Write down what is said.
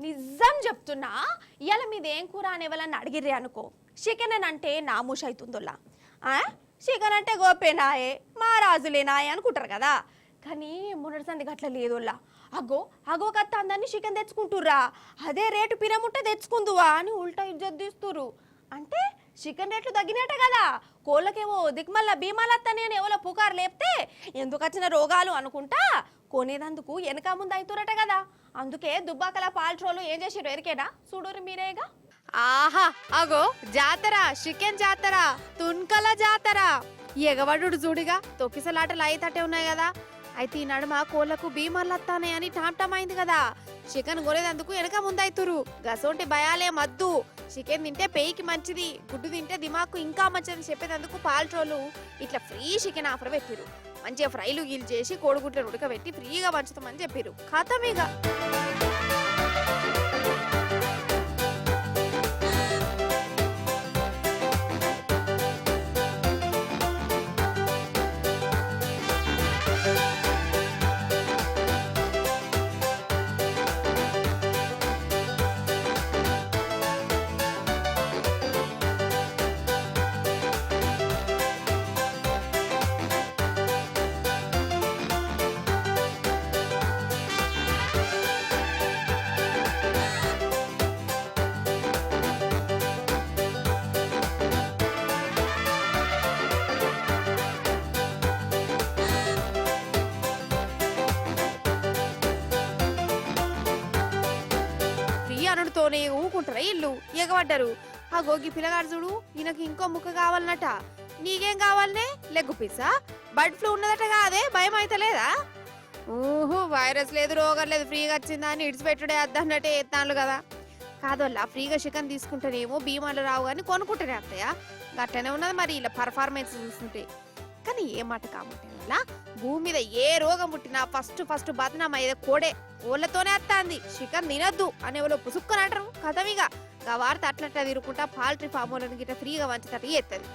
నిజం చెప్తున్నా ఇవాళ మీదేం కూర అని ఎవరన్నా అడిగిర్రే అనుకో చికెన్ అని అంటే నామూష అవుతుందోలా చికెన్ అంటే గోపేనాయే మా రాజులేనాయే అనుకుంటారు కదా. కానీ మొన్నటి సంది గట్ల లేదోళ్ళ. అగో అగో కత్త అందరినీ చికెన్ తెచ్చుకుంటుర్రా, అదే రేటు పిరముంటే తెచ్చుకుందువా అని ఉల్టా ఇజ్జత్ తీస్తురు. అంటే చికెన్ రేట్లు తగ్గినట్టే కదా, కోళ్ళకేమో దిక్మల్ల భీమాలత్తని అని ఎవరో పుకారు లేపితే ఎందుకు వచ్చిన రోగాలు అనుకుంటా కొనేదందుకు వెనక ముందు అవుతురట కదా. అందుకే దుబ్బాకల పాల్ట్రోలు ఏం చేసిరు ఎరికేనా, చూడురు మీరేగా. ఆహా అగో జాతర, చికెన్ జాతర, తున్కల జాతర, ఎగవడు చూడిగా తొక్కిసలాటలు అయితటే ఉన్నాయి కదా. అయితే ఈ నడుమ కోళ్లకు భీమర్లత్తానే అని టామ్ అయింది కదా. చికెన్ కొనేదందుకు వెనక ముందైతురు. గసోంటి భయాలే మద్దు, చికెన్ తింటే పేయికి మంచిది, గుడ్డు తింటే దిమాకు ఇంకా మంచిదని చెప్పేందుకు పాల్ట్రోలు ఇట్లా ఫ్రీ చికెన్ ఆఫర్ పెట్టిరు. మంచిగా ఫ్రైలు గీలు చేసి కోడిగుడ్లను ఉడకబెట్టి ఫ్రీగా పంచుతామని చెప్పిరు. ఖతమిగా అనడుతోనే ఊకుంటారా ఇల్లు ఎగబడ్డారు. ఆ గోగి పిల్లగాడు చూడు, ఈయనకి ఇంకో ముక్క కావాలన్నట. నీకేం కావాలనే? లెగ్గు పిజ్జా, బర్డ్ ఫ్లూ ఉన్నదట కాదే, భయం అయితే లేదా? ఊహు వైరస్ లేదు రోగం లేదు ఫ్రీగా వచ్చిందా అని ఇడిచిపెట్టుడే అద్దన్నట్టే ఎత్తాను కదా. కాదోళ్ళ ఫ్రీగా చికెన్ తీసుకుంటేనేమో భీమాలు రావు కానీ కొనుక్కుంటేనే అత్తయ్య. గట్టనే ఉన్నది మరి ఇలా పర్ఫార్మెన్స్ చూస్తుంటే. కానీ ఏ మాట కాబట్టి వల్ల భూమి మీద ఏ రోగం పుట్టినా ఫస్ట్ బదనాం అయ్యేది కోడే. ఓళ్ళతోనే అత్తాంది చికెన్ తినద్దు అని ఎవరో పుసుక్కని అంటారు. కథమిగా గా వార్త అట్లట్లా తిరుగుకుంటా పాల్ట్రీ ఫామ్ వాళ్ళని గిట్ట ఫ్రీగా వంచుతారు ఎత్తది.